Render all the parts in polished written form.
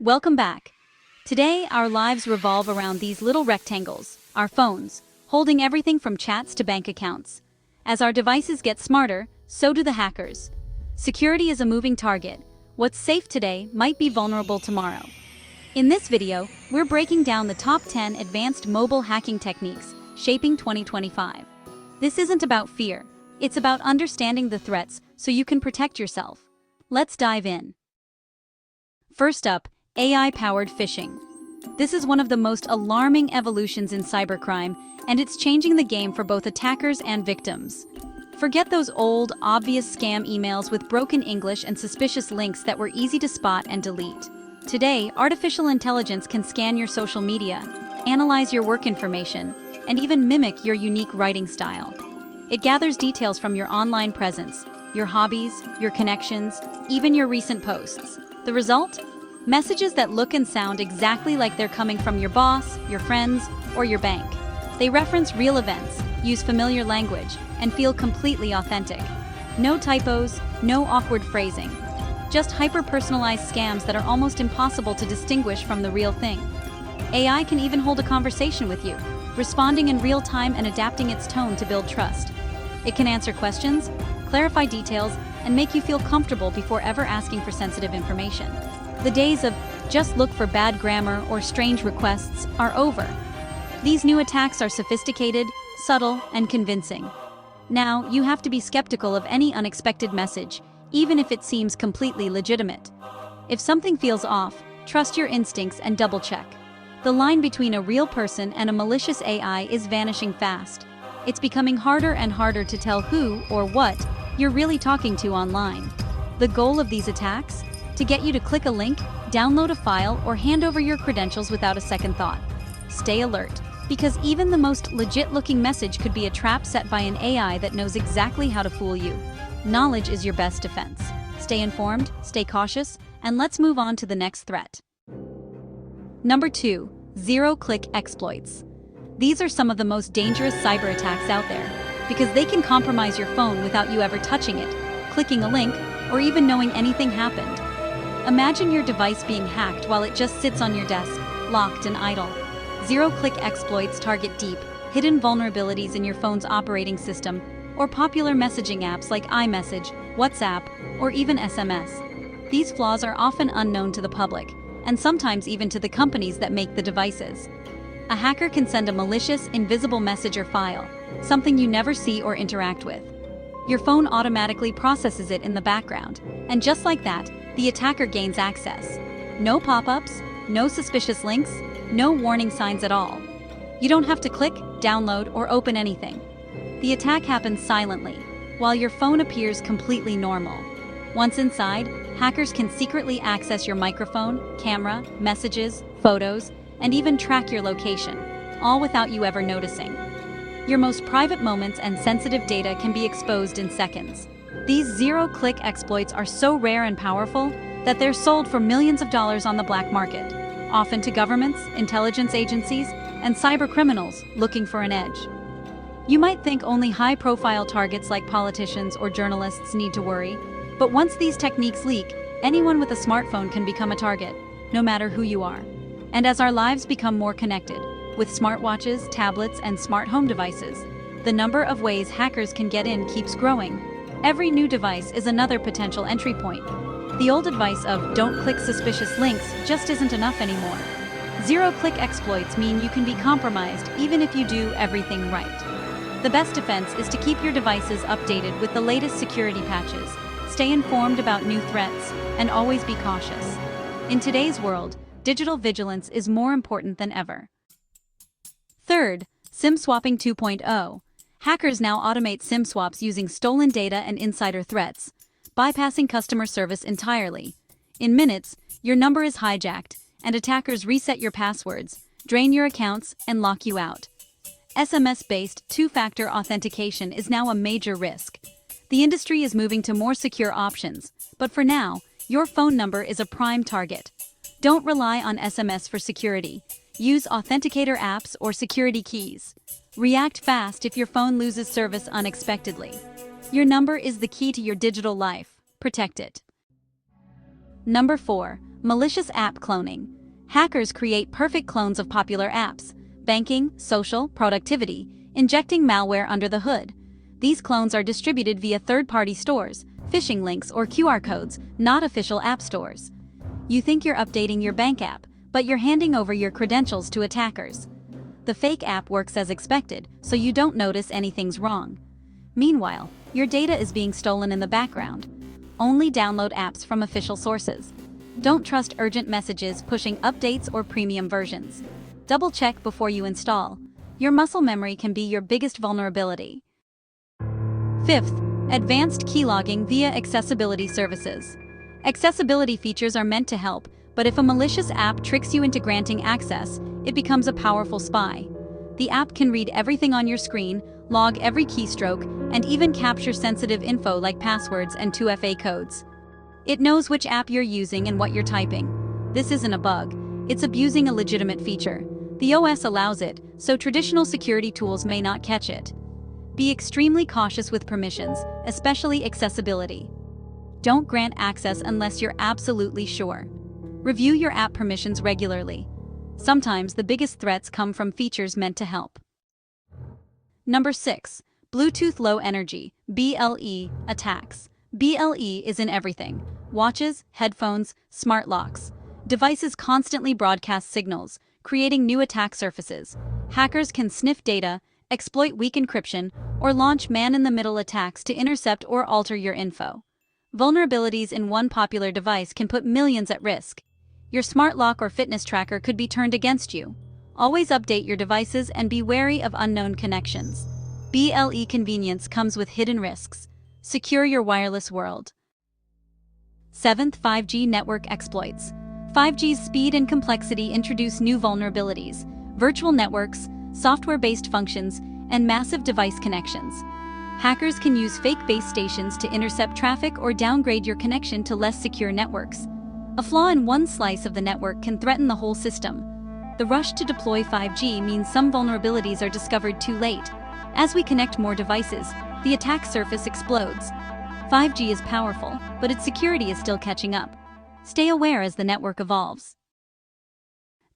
Welcome back. Today, our lives revolve around these little rectangles, our phones, holding everything from chats to bank accounts. As our devices get smarter, so do the hackers. Security is a moving target. What's safe today might be vulnerable tomorrow. In this video, we're breaking down the top 10 advanced mobile hacking techniques shaping 2025. This isn't about fear. It's about understanding the threats so you can protect yourself. Let's dive in. First up, AI-powered phishing. This is one of the most alarming evolutions in cybercrime, and it's changing the game for both attackers and victims. Forget those old, obvious scam emails with broken English and suspicious links that were easy to spot and delete. Today, artificial intelligence can scan your social media, analyze your work information, and even mimic your unique writing style. It gathers details from your online presence, your hobbies, your connections, even your recent posts. The result? Messages that look and sound exactly like they're coming from your boss, your friends, or your bank. They reference real events, use familiar language, and feel completely authentic. No typos, no awkward phrasing. Just hyper-personalized scams that are almost impossible to distinguish from the real thing. AI can even hold a conversation with you, responding in real time and adapting its tone to build trust. It can answer questions, clarify details, and make you feel comfortable before ever asking for sensitive information. The days of just look for bad grammar or strange requests are over. These new attacks are sophisticated, subtle, and convincing. Now, you have to be skeptical of any unexpected message, even if it seems completely legitimate. If something feels off, trust your instincts and double-check. The line between a real person and a malicious AI is vanishing fast. It's becoming harder and harder to tell who or what you're really talking to online. The goal of these attacks? To get you to click a link, download a file, or hand over your credentials without a second thought. Stay alert, because even the most legit-looking message could be a trap set by an AI that knows exactly how to fool you. Knowledge is your best defense. Stay informed, stay cautious, and let's move on to the next threat. Number 2. Zero-click exploits. These are some of the most dangerous cyber attacks out there, because they can compromise your phone without you ever touching it, clicking a link, or even knowing anything happened. Imagine your device being hacked while it just sits on your desk, locked and idle. Zero-click exploits target deep, hidden vulnerabilities in your phone's operating system, or popular messaging apps like iMessage, WhatsApp, or even SMS. These flaws are often unknown to the public, and sometimes even to the companies that make the devices. A hacker can send a malicious, invisible message or file, something you never see or interact with. Your phone automatically processes it in the background, and just like that, the attacker gains access. No pop-ups, no suspicious links, no warning signs at all. You don't have to click, download, or open anything. The attack happens silently, while your phone appears completely normal. Once inside, hackers can secretly access your microphone, camera, messages, photos, and even track your location, all without you ever noticing. Your most private moments and sensitive data can be exposed in seconds. These zero-click exploits are so rare and powerful that they're sold for millions of dollars on the black market, often to governments, intelligence agencies, and cybercriminals looking for an edge. You might think only high-profile targets like politicians or journalists need to worry, but once these techniques leak, anyone with a smartphone can become a target, no matter who you are. And as our lives become more connected, with smartwatches, tablets, and smart home devices, the number of ways hackers can get in keeps growing. Every new device is another potential entry point. The old advice of "don't click suspicious links" just isn't enough anymore. Zero-click exploits mean you can be compromised even if you do everything right. The best defense is to keep your devices updated with the latest security patches, stay informed about new threats, and always be cautious. In today's world, digital vigilance is more important than ever. Third, SIM swapping 2.0. Hackers now automate SIM swaps using stolen data and insider threats, bypassing customer service entirely. In minutes, your number is hijacked, and attackers reset your passwords, drain your accounts, and lock you out. SMS-based two-factor authentication is now a major risk. The industry is moving to more secure options, but for now, your phone number is a prime target. Don't rely on SMS for security. Use authenticator apps or security keys. React fast if your phone loses service unexpectedly. Your number is the key to your digital life. Protect it. Number 4. Malicious App Cloning. Hackers create perfect clones of popular apps, banking, social, productivity, injecting malware under the hood. These clones are distributed via third-party stores, phishing links, or QR codes, not official app stores. You think you're updating your bank app, but you're handing over your credentials to attackers. The fake app works as expected, so you don't notice anything's wrong. Meanwhile, your data is being stolen in the background. Only download apps from official sources. Don't trust urgent messages pushing updates or premium versions. Double-check before you install. Your muscle memory can be your biggest vulnerability. 5th, advanced keylogging via accessibility services. Accessibility features are meant to help, but if a malicious app tricks you into granting access, it becomes a powerful spy. The app can read everything on your screen, log every keystroke, and even capture sensitive info like passwords and 2FA codes. It knows which app you're using and what you're typing. This isn't a bug, it's abusing a legitimate feature. The OS allows it, so traditional security tools may not catch it. Be extremely cautious with permissions, especially accessibility. Don't grant access unless you're absolutely sure. Review your app permissions regularly. Sometimes the biggest threats come from features meant to help. Number 6. Bluetooth Low Energy (BLE) attacks. BLE is in everything: watches, headphones, smart locks. Devices constantly broadcast signals, creating new attack surfaces. Hackers can sniff data, exploit weak encryption, or launch man-in-the-middle attacks to intercept or alter your info. Vulnerabilities in one popular device can put millions at risk. Your smart lock or fitness tracker could be turned against you. Always update your devices and be wary of unknown connections. BLE convenience comes with hidden risks. Secure your wireless world. 7th, 5G network exploits. 5G's speed and complexity introduce new vulnerabilities: virtual networks, software-based functions, and massive device connections. Hackers can use fake base stations to intercept traffic or downgrade your connection to less secure networks. A flaw in one slice of the network can threaten the whole system. The rush to deploy 5G means some vulnerabilities are discovered too late. As we connect more devices, the attack surface explodes. 5G is powerful, but its security is still catching up. Stay aware as the network evolves.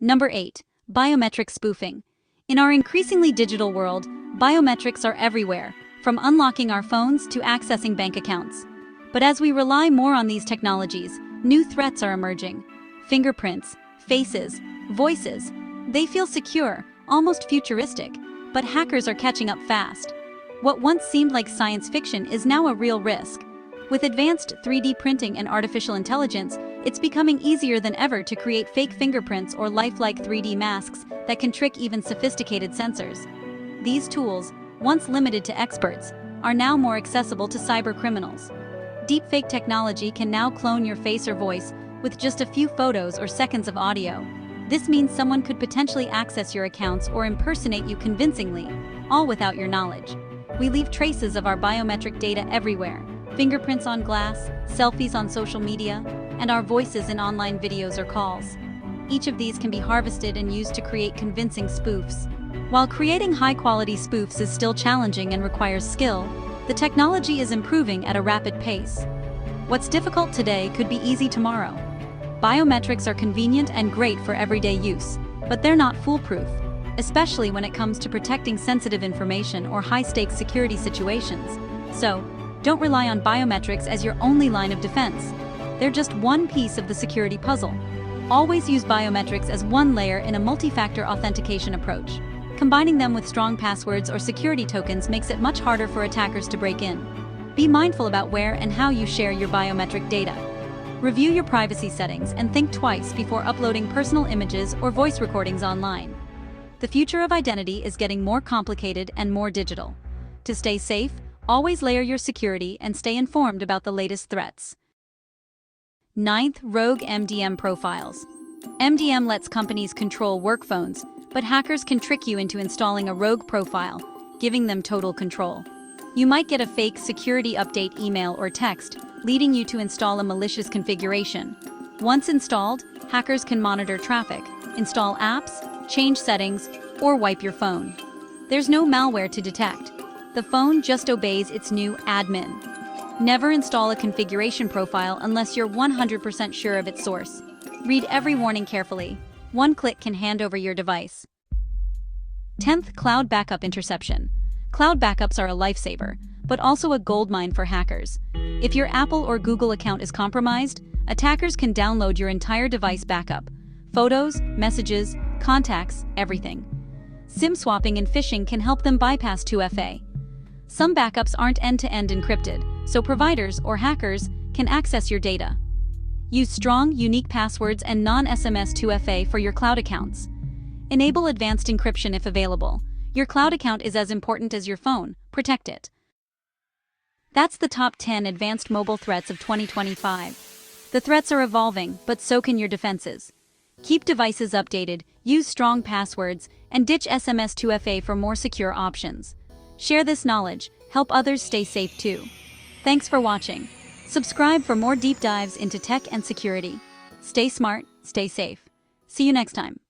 Number 8. Biometric Spoofing. In our increasingly digital world, biometrics are everywhere, from unlocking our phones to accessing bank accounts. But as we rely more on these technologies, new threats are emerging. Fingerprints, faces, voices. They feel secure, almost futuristic, but hackers are catching up fast. What once seemed like science fiction is now a real risk. With advanced 3D printing and artificial intelligence, it's becoming easier than ever to create fake fingerprints or lifelike 3D masks that can trick even sophisticated sensors. These tools, once limited to experts, are now more accessible to cybercriminals. Deepfake technology can now clone your face or voice with just a few photos or seconds of audio. This means someone could potentially access your accounts or impersonate you convincingly, all without your knowledge. We leave traces of our biometric data everywhere: fingerprints on glass, selfies on social media, and our voices in online videos or calls. Each of these can be harvested and used to create convincing spoofs. While creating high-quality spoofs is still challenging and requires skill, the technology is improving at a rapid pace. What's difficult today could be easy tomorrow. Biometrics are convenient and great for everyday use, but they're not foolproof, especially when it comes to protecting sensitive information or high-stakes security situations. So, don't rely on biometrics as your only line of defense. They're just one piece of the security puzzle. Always use biometrics as one layer in a multi-factor authentication approach. Combining them with strong passwords or security tokens makes it much harder for attackers to break in. Be mindful about where and how you share your biometric data. Review your privacy settings and think twice before uploading personal images or voice recordings online. The future of identity is getting more complicated and more digital. To stay safe, always layer your security and stay informed about the latest threats. 9th, rogue MDM profiles. MDM lets companies control work phones, but hackers can trick you into installing a rogue profile, giving them total control. You might get a fake security update email or text, leading you to install a malicious configuration. Once installed, hackers can monitor traffic, install apps, change settings, or wipe your phone. There's no malware to detect. The phone just obeys its new admin. Never install a configuration profile unless you're 100% sure of its source. Read every warning carefully. One click can hand over your device. 10th, cloud backup interception. Cloud backups are a lifesaver, but also a goldmine for hackers. If your Apple or Google account is compromised, attackers can download your entire device backup. Photos, messages, contacts, everything. SIM swapping and phishing can help them bypass 2FA. Some backups aren't end-to-end encrypted, so providers or hackers can access your data. Use strong, unique passwords and non-SMS 2FA for your cloud accounts. Enable advanced encryption if available. Your cloud account is as important as your phone. Protect it. That's the top 10 advanced mobile threats of 2025. The threats are evolving, but so can your defenses. Keep devices updated, use strong passwords, and ditch SMS 2FA for more secure options. Share this knowledge, help others stay safe too. Thanks for watching. Subscribe for more deep dives into tech and security. Stay smart, stay safe. See you next time.